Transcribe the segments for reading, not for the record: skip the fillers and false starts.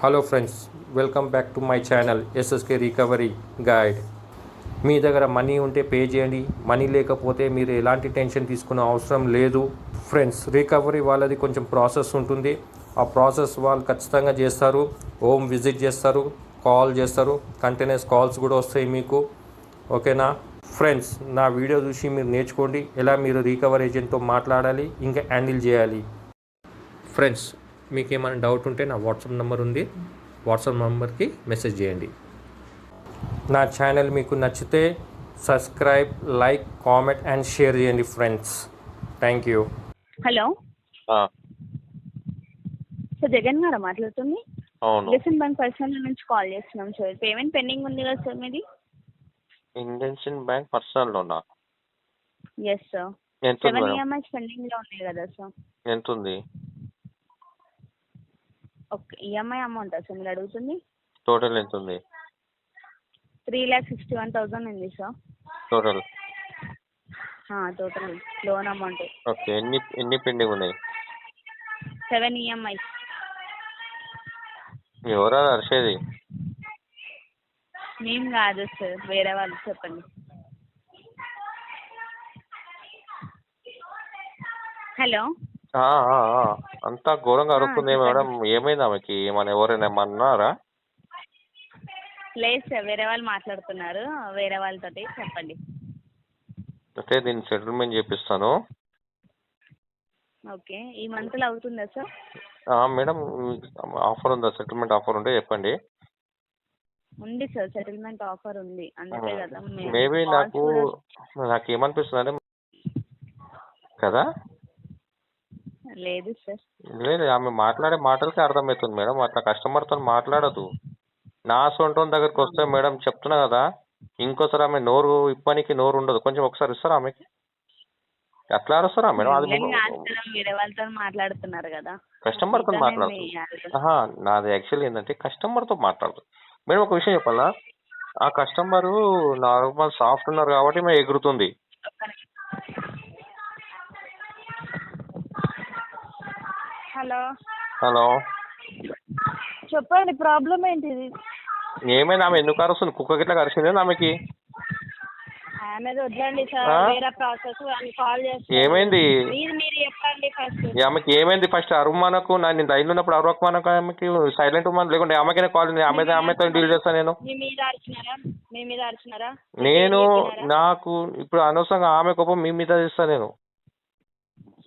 Hello friends, welcome back to my channel SSK recovery guide. మీ దగ్గర money ఉంటే pay చేయండి, మనీ లేకపోతే మీరు ఎలాంటి టెన్షన్ తీసుకునే అవసరం లేదు. ఫ్రెండ్స్, రికవరీ వాళ్ళది కొంచెం ప్రాసెస్ ఉంటుంది. ఆ ప్రాసెస్ వాళ్ళు ఖచ్చితంగా చేస్తారు. హోమ్ విజిట్ చేస్తారు, కాల్ చేస్తారు, కంటిన్యూస్ కాల్స్ కూడా వస్తాయి మీకు. ఓకేనా ఫ్రెండ్స్, నా వీడియో చూసి మీరు నేర్చుకోండి ఎలా మీరు రికవరీ ఏజెంట్తో మాట్లాడాలి, ఇంకా హ్యాండిల్ చేయాలి. ఫ్రెండ్స్, మీకు ఏమైనా డౌట్ ఉంటే నా వాట్సాప్ నెంబర్ ఉంది, వాట్సాప్ నెంబర్కి మెసేజ్ చేయండి. నా ఛానల్ మీకు నచ్చితే subscribe, like, comment and share చేయండి ఫ్రెండ్స్. Thank you. హలో ఆ, సార్, జగన్ గారా మాట్లాడుతుంది? అవును. ఇండస్ఇండ్ బ్యాంక్ పర్సనల్ నుంచి కాల్ చేస్తున్నాం సార్. పేమెంట్ పెండింగ్ ఉంది కదా సార్ మీది? ఇండియన్ బ్యాంక్ పర్సనల్ లోనా? Yes sir. ఎంత ఉంది 7 మేడం? EMIs పెండింగ్ లో ఉన్నాయి కదా సార్. ఎంత ఉంది ఓకే, ఈఎంఐ అమౌంటా సార్ మీరు అడుగుతుంది? టోటల్? ఎంత ఉంది 3,61,000 ఉంది sir. Total? Total loan amount okay. ఎన్ని ఎన్ని పెండింగ్ ఉన్నాయి? 7 EMIs. ఎవరా అరిసేది? మేము కాదు సార్, వేరే వాళ్ళు. చెప్పండి. హలో. ఆ, ఆ, ఆ. అంతా ఘోరంగా అరుస్తుంది చెప్పండి. మేడం. ఏమైంది ఆమెకి? ఏమైనా ఎవరైనా ఏమన్నారా? లేదు సార్, వేరే వాళ్ళు మాట్లాడుతున్నారు. వేరే వాళ్ళతోటి చెప్పండి. అయితే దీన్ని సెటిల్మెంట్ చేపిస్తాను. ఓకే, ఈ మంత్లో అవుతుందా సార్? మేడం, ఆఫర్ ఉందా? సెటిల్మెంట్ ఆఫర్ ఉంటే చెప్పండి. ఉంది సార్, సెటిల్మెంట్ ఆఫర్ ఉంది. అందుకే కదా మేబీ నాకు ఏమనిపిస్తుంది అంటే కదా, లేదు సార్. లేదు, ఆమె మాట్లాడే మాటలకి అర్థమవుతుంది మేడం. అట్లా కస్టమర్తో మాట్లాడదు. నా సొంతం దగ్గరికి వస్తే మేడం చెప్తున్నా కదా, ఇంకోసారి ఆమె నోరు ఇప్పనికి నోరు ఉండదు. కొంచెం ఒకసారి ఇస్తారా ఆమెకి? ఎట్లా అరుస్తారా మేడం? అది వేరే వాళ్ళతో మాట్లాడుతున్నారు కదా, కస్టమర్తో మాట్లాడుతుంది. నాది యాక్చువల్లీ ఏంటంటే కస్టమర్తో మాట్లాడదు మేడం. ఒక విషయం చెప్పాలా, ఆ కస్టమరు నార్మల్ సాఫ్ట్ ఉన్నారు కాబట్టి మేము ఎగురుతుంది. హలో. హలో, చెప్పండి, ప్రాబ్లం ఏంటిది? ఏమైంది? ఆమె ఎందుకు అరుస్తుంది? కుక్క గిట్లా కరిచింది ఆమెకి? ఆమెది వద్దండి సార్, వేరే ప్రాసెస్ కాల్ చేస్తాను. ఏమైంది? మీరు చెప్పండి ఫస్ట్. ఆమెకి ఏమైంది? ఫస్ట్ అరుమానకు. నేను లైన్లో ఉన్నప్పుడు అరవకమానకు. ఆమెకి సైలెంట్ ఉమ్మను, లేకుంటే ఆమెకైనా కాల్ ఆమెతో డీల్ చేస్తాను నేను. మీ మీద అరిచినారా? నేను నాకు ఇప్పుడు అనవసరంగా ఆమె కోపం మీ మీద చేస్తాను నేను.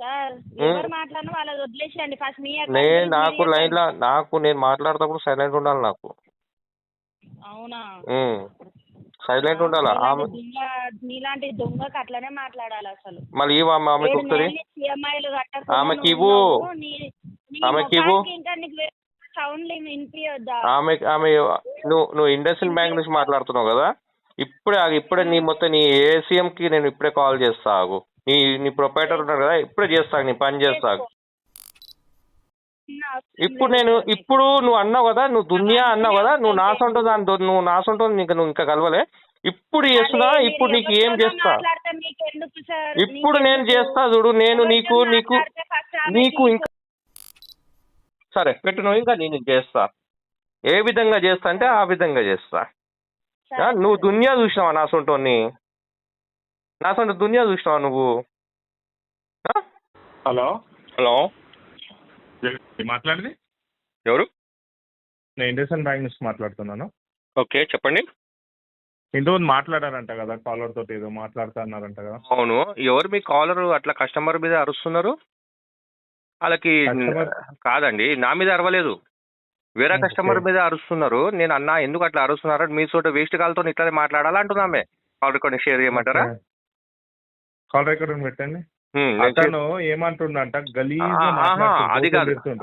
సార్, ఎవరు మాట్లాడినా వాళ్ళది వదిలేసేయండి ఫస్ట్. నాకు లైన్లో నేను మాట్లాడేటప్పుడు సైలెంట్ ఉండాలి నాకు. అవునా? సైలెంట్ ఉండాలా? ఆమె నీలాంటి దొంగకి అట్లనే మాట్లాడాలి అసలు. మళ్ళీ ఇవ్వు ఆమెకి వస్తుంది. ఆమెకి ఇవ్వు, ఆమెకి ఇవ్వు. ఆమె నువ్వు ఇండస్ఇండ్ బ్యాంక్ నుంచి మాట్లాడుతున్నావు కదా, ఇప్పుడే నీ మొత్తం నీ ఏసీఎంకి నేను ఇప్పుడే కాల్ చేస్తా. ఆగు. నీ ప్రొపరేటర్ ఉన్నారు కదా, ఇప్పుడే చేస్తాను. నీ పని చేస్తాను. ఇప్పుడు నువ్వు అన్నావు కదా, నువ్వు దునియా అన్నావు కదా, నువ్వు నా సొంతం నువ్వు ఇంకా కలవలే. ఇప్పుడు చేస్తున్నా. ఇప్పుడు నీకు ఏం చేస్తా? ఇప్పుడు నేను చేస్తా చూడు. నేను నీకు ఇంకా సరే పెట్టు. నువ్వు ఇంకా నేను చేస్తా. ఏ విధంగా చేస్తా అంటే ఆ విధంగా చేస్తా. నువ్వు దునియా చూసినావా? నా సొంత దునియా చూసినావా నువ్వు? హలో. హలో, మాట్లాడింది ఎవరు? నేను ఇండస్ఇండ్ బ్యాంక్ నుంచి మాట్లాడుతున్నాను. ఓకే, చెప్పండి. ఇంతకుముందు మాట్లాడారంట కదా, కాలర్ తోటి ఏదో మాట్లాడుతున్నారంట కదా. అవును. ఎవరు మీ కాలర్ అట్లా కస్టమర్ మీద అరుస్తున్నారు? వాళ్ళకి కాదండి, నా మీద అరవలేదు, వేరే కస్టమర్ మీద అరుస్తున్నారు. నేను అన్నా ఎందుకు అట్లా అరుస్తున్నారు? మీ చోట వేస్ట్ కాల్తో ఇట్లానే మాట్లాడాలా అంటున్నామే. కాల్ రికార్డింగ్ షేర్ చేయమంటారా? కాల్ రికార్డింగ్ పెట్టండి. అతను ఏమంటుండంట,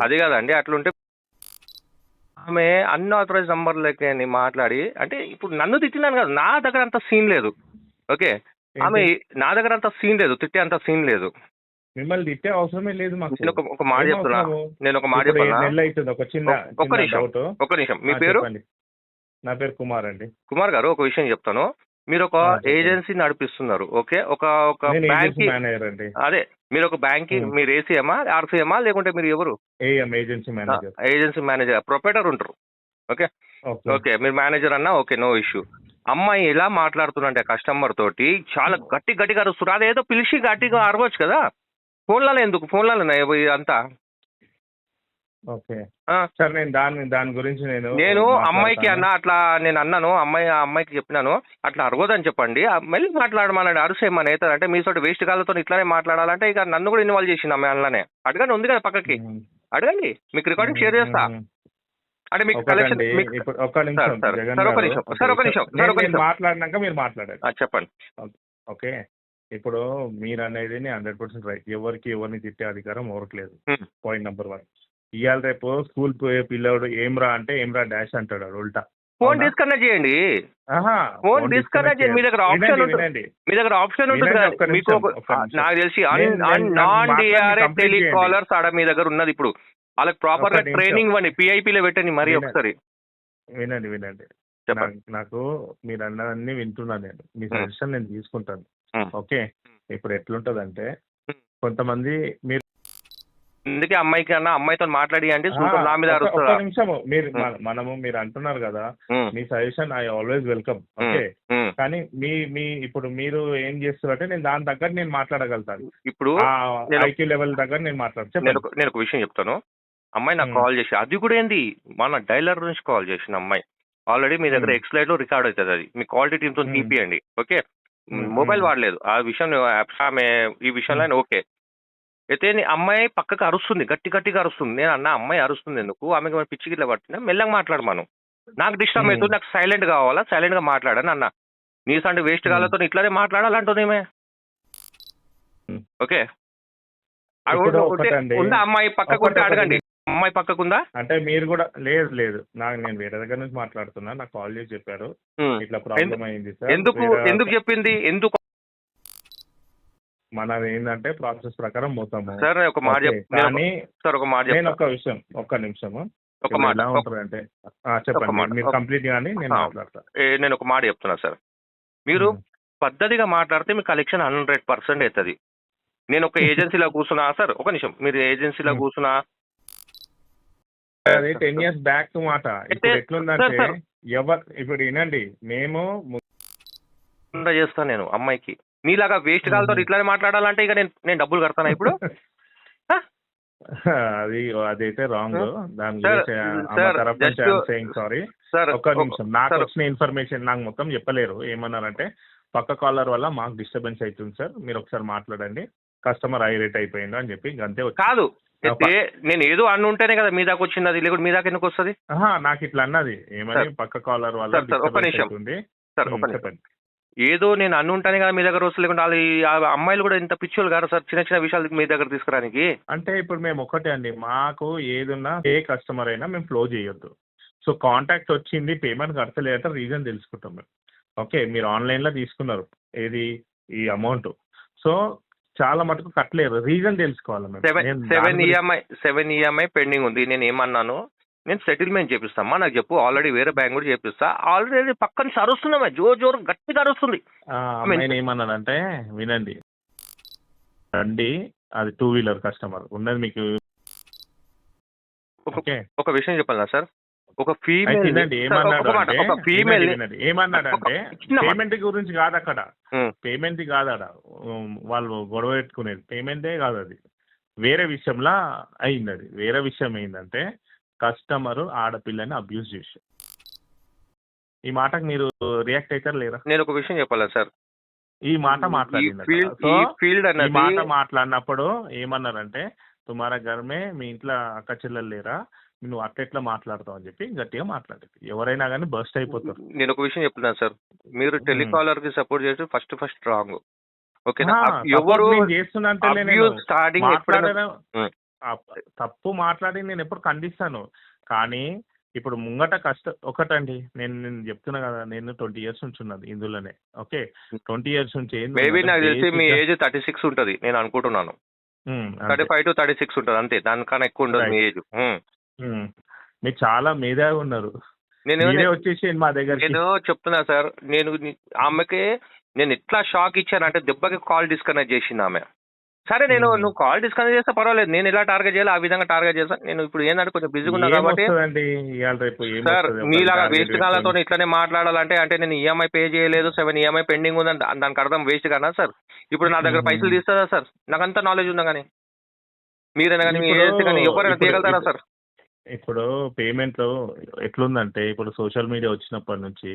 అది కాదండి. అట్లుంటే ఆమె అన్ఆథరైజ్ నంబర్ లెక్క మాట్లాడి, అంటే ఇప్పుడు నన్ను తిట్టినాను కదా, నా దగ్గర అంత సీన్ లేదు. ఓకే, ఆమె నా దగ్గర అంత సీన్ లేదు, తిట్టే అంత సీన్ లేదు. మిమ్మల్ని తిట్టే అవసరమే లేదు మాకు. ఒక మాట చెప్తున్నా. నేను ఒక మాట చెప్పాను. ఒక నిమిషం. మీ పేరు? నా పేరు కుమార్ అండి. కుమార్ గారు, ఒక విషయం చెప్తాను. మీరు ఒక చెప్పండి. ఏజెన్సీ నడిపిస్తున్నారు. ఓకే, ఒక నేను బ్యాంక్ ఏజెన్సీ మేనేజర్ అండి. అదే మీరు ఒక బ్యాంక్ మీరు ఏసీఎమా ఆర్సీఎమా లేకుంటే మీరు ఎవరు? Agency manager. Agency manager, proprietor ఉంటారు. Okay okay. ఓకే, మీరు మేనేజర్ అన్నా ఓకే, నో ఇష్యూ. అమ్మాయి ఎలా మాట్లాడుతుందంటే కస్టమర్ తోటి చాలా గట్టిగా అరుస్తారు. అదేదో పిలిచి గట్టిగా అరవచ్చు కదా, ఫోన్లలో ఎందుకు? ఫోన్లలో అంతా. ఓకే సార్, నేను దాని గురించి నేను అమ్మాయికి అన్నా అట్లా నేను అన్నాను, అమ్మాయికి చెప్పినాను అట్లా అరవదని చెప్పండి, మళ్ళీ మాట్లాడమన్నాడు. అరుసేమని అవుతుంది అంటే మీ తోటి వేస్ట్ కాళ్ళతో ఇట్లానే మాట్లాడాలంటే ఇక నన్ను కూడా ఇన్వాల్వ్ చేసింది అమ్మాయి అందులోనే. అడగండి, ఉంది కదా పక్కకి, అడగండి, మీకు రికార్డింగ్ షేర్ చేస్తా. అంటే మీకు కలెక్షన్ ఇప్పుడు ఒక్క నిమిషం సార్, ఒక నిమిషం మాట్లాడినాక మీరు మాట్లాడారు. చెప్పండి. ఓకే, ఇప్పుడు మీరు అనేది 100% రైట్. ఎవరిని తిట్టే అధికారం ఎవరికి లేదు. Point number 1. ఇవాళ రేపు స్కూల్ పోయే పిల్లడు ఏమ్రా అంటే ఏమ్రా డాష్ అంటాడు ఉల్టా. ఫోన్ డిస్కనెక్ట్ చేయండి, ఫోన్ డిస్కనెక్ట్ చేయండి. మీ దగ్గర ఆప్షన్ ఉంటుంది, మీ దగ్గర ఆప్షన్ ఉంటుంది కదా మీకు. నాకు తెలిసి నాన్ డిఆర్ఏ టెలికాలర్స్ ఆడ మీ దగ్గర ఉన్నది. ఇప్పుడు వాళ్ళకి ప్రాపర్ గా ట్రైనింగ్ ఇవ్వండి, పిఐపీలో పెట్టండి మరి ఒకసారి. వినండి. నాకు మీరు అన్నదన్నీ వింటున్నాను. నేను మీ సజెషన్ నేను తీసుకుంటాను. ఓకే, ఇప్పుడు ఎట్లుంటదంటే కొంతమంది మీరు అందుకే అమ్మాయికి అన్న అమ్మాయితో మాట్లాడి అంటే నా మీద ఒక్క నిమిషము మీరు అంటున్నారు కదా, మీ suggestion I always welcome. Okay, కానీ మీ ఇప్పుడు మీరు ఏం చేస్తారంటే నేను దాని దగ్గర నేను మాట్లాడగలుగుతాను. ఇప్పుడు ఐక్యూ లెవెల్ దగ్గర నేను నేను ఒక విషయం చెప్తాను. అమ్మాయి నాకు కాల్ చేసి, అది కూడా ఏంది మన డైలర్ నుంచి కాల్ చేసిన అమ్మాయి. ఆల్రెడీ మీ దగ్గర ఎక్స్లైడ్ లో రికార్డ్ అవుతుంది, అది మీ క్వాలిటీ టీమ్ తో తీపియండి. ఓకే, మొబైల్ వాడలేదు ఆ విషయం, ఆమె ఈ విషయంలో ఓకే. అయితే అమ్మాయి పక్కకు అరుస్తుంది, గట్టిగా అరుస్తుంది. నేను అన్న అమ్మాయి అరుస్తుంది ఎందుకు, ఆమెకి పిచ్చి గిట్ల పట్టినా మెల్లగా మాట్లాడమాను, నాకు డిస్టర్బ్ అవుతుంది, నాకు సైలెంట్ కావాలా, సైలెంట్ గా మాట్లాడని అన్న. నీ సంటే వేస్ట్ కాళ్ళతో ఇట్లానే మాట్లాడాలంటుంది ఈమె. ఓకే, ఉందా అమ్మాయి పక్కకు? అడగండి, అమ్మాయి పక్కకుందా అంటే మీరు కూడా లేదు నేను వేరే దగ్గర నుంచి మాట్లాడుతున్నా, నాకు కాల్ చేసి చెప్పారు ఇట్లా ప్రాబ్లం అయింది సార్. ఎందుకు చెప్పింది? ఎందుకు మనది ఏంటంటే ప్రాసెస్ ప్రకారం పోతాము సార్. ఒక మాట నేను ఒక్క నిమిషము ఎలా ఉంటారంటే చెప్పండి, మీరు కంప్లీట్ గానీ నేను మాట్లాడతా. నేను ఒక మాట చెప్తున్నా సార్, మీరు పద్ధతిగా మాట్లాడితే మీ కలెక్షన్ 100% అవుతుంది. నేను ఒక ఏజెన్సీలో కూర్చున్నా సార్, ఒక నిమిషం, మీరు ఏజెన్సీలో కూర్చున్నా అది 10 years బ్యాక్ మాట. ఇప్పుడు ఎట్లుందంటే ఇప్పుడు వినండి, మేము చేస్తాను నేను అమ్మాయికి. నీలాగా వేస్ట్ కాలతో ఇట్లానే మాట్లాడాలంటే ఇక నేను డబ్బులు కడతానా ఇప్పుడు? అదైతే రాంగ్. దాని సారీ ఒక్క నిమిషం, నాకు వచ్చిన ఇన్ఫర్మేషన్ నాకు మొత్తం చెప్పలేరు. ఏమన్నారంటే పక్క కాలర్ వల్ల మాకు డిస్టర్బెన్స్ అవుతుంది సార్, మీరు ఒకసారి మాట్లాడండి, కస్టమర్ ఐరేట్ అయిపోయిండు అని చెప్పి అంతే. కాదు, నేను ఏదో అన్ను ఉంటేనే కదా మీ దాకా వచ్చింది, అది లేకుండా మీ దాకా ఎందుకు వస్తుంది? నాకు ఇట్లా అన్నది ఏమని పక్క కాలర్ వల్ల. ఒక నిమిషం సార్, చెప్పండి. ఏదో నేను అన్ను ఉంటానే కదా మీ దగ్గర వస్తుంది, లేకుండా అమ్మాయిలు కూడా ఇంత పిచ్చోళ్ళు కాదు సార్ చిన్న విషయాలు మీ దగ్గర తీసుకురానికి. అంటే ఇప్పుడు మేము ఒకటే అండి, మాకు ఏదున్నా ఏ కస్టమర్ అయినా మేము ఫ్లో చేయొద్దు. సో కాంటాక్ట్ వచ్చింది, పేమెంట్ కడతలేదంటే రీజన్ తెలుసుకుంటాం మేము. ఓకే, మీరు ఆన్లైన్లో తీసుకున్నారు ఏది ఈ అమౌంట్, సో చాలా మటుకు కట్టలేరు, రీజన్ తెలుసుకోవాలి. 7 EMI పెండింగ్ ఉంది. నేను ఏమన్నాను, నేను సెటిల్మెంట్ చేపిస్తామా, నాకు చెప్పు, ఆల్రెడీ వేరే బ్యాంక్ కూడా చేపిస్తా. ఆల్రెడీ పక్కన అరుస్తున్నామే, జోరు గట్టిగా అరుస్తుంది. నేను ఏమన్నానంటే వినండి రండి, అది 2-wheeler కస్టమర్ ఉన్నది మీకు. ఒక విషయం చెప్పాలా సార్, ఒక ఏమన్నాడంటే పేమెంట్ గురించి కాదు అక్కడ, పేమెంట్ కాదు అక్కడ వాళ్ళు గొడవ పెట్టుకునేది, పేమెంటే కాదు, అది వేరే విషయంలో అయింది. అది వేరే విషయం ఏంటంటే కస్టమర్ ఆడపిల్లని అబ్యూజ్ చేసి. ఈ మాటకు మీరు రియాక్ట్ అవుతారు లేరా? నేను ఒక విషయం చెప్పాలా సార్, ఈ మాట మాట్లాడినప్పుడు ఏమన్నారంటే తుమారా గర్మే, మీ ఇంట్లో అక్క చెల్లెలు లేరా, నువ్వు అట్లా మాట్లాడతావు అని చెప్పి గట్టిగా మాట్లాడేది. ఎవరైనా కానీ బస్ట్ అయిపోతారు. నేను ఒక విషయం చెప్తున్నాను సార్, మీరు టెలికాలర్ కి సపోర్ట్ చేసి ఫస్ట్ రాంగ్. ఓకేనా? ఎవరు తప్పు మాట్లాడి నేను ఎప్పుడు ఖండిస్తాను, కానీ ఇప్పుడు ముంగట ఒకటండి, నేను చెప్తున్నా కదా, నేను 20 years నుంచి ఉన్నది ఇందులోనే. ఓకే, 20 years నుంచి మేబీ నాకు తెలిసి మీ ఏజ్ 36 ఉంటుంది నేను అనుకుంటున్నాను. 35 to 36 ఉంటుంది అంతే, దానికన్నా ఎక్కువ ఉండదు మీ ఏజ్. మీరు చాలా మేధావి ఉన్నారు. మీరే వచ్చేసి మా దగ్గర నేను చెప్తున్నా సార్, ఆమెకి నేను ఎట్లా షాక్ ఇచ్చానంటే దెబ్బకి కాల్ డిస్కనెక్ట్ చేసింది ఆమె. సరే నువ్వు కాల్ డిస్కనెక్ట్ చేస్తే పర్వాలేదు, నేను ఎలా టార్గెట్ చేయాలి ఆ విధంగా టార్గెట్ చేస్తాను. నేను ఇప్పుడు ఏంటంటే కొంచెం బిజీగా ఉన్నా కాబట్టి సార్, మీలాగా వేస్ట్ కాలతో ఇట్లానే మాట్లాడాలంటే అంటే నేను ఈఎంఐ పే చేయలేదు, 7 ఈఎంఐ పెండింగ్ ఉందని దానికి అర్థం వేస్ట్ కదా సార్. ఇప్పుడు నా దగ్గర పైసలు తీస్తుందా సార్? నాకు అంత నాలెడ్జ్ ఉందా కానీ మీరైనా కానీ మీ ఏజెన్సీ కానీ ఎవరైనా తీయగలుగుతారా సార్? ఇప్పుడు పేమెంట్ ఎట్లుందంటే ఇప్పుడు సోషల్ మీడియా వచ్చినప్పటి నుంచి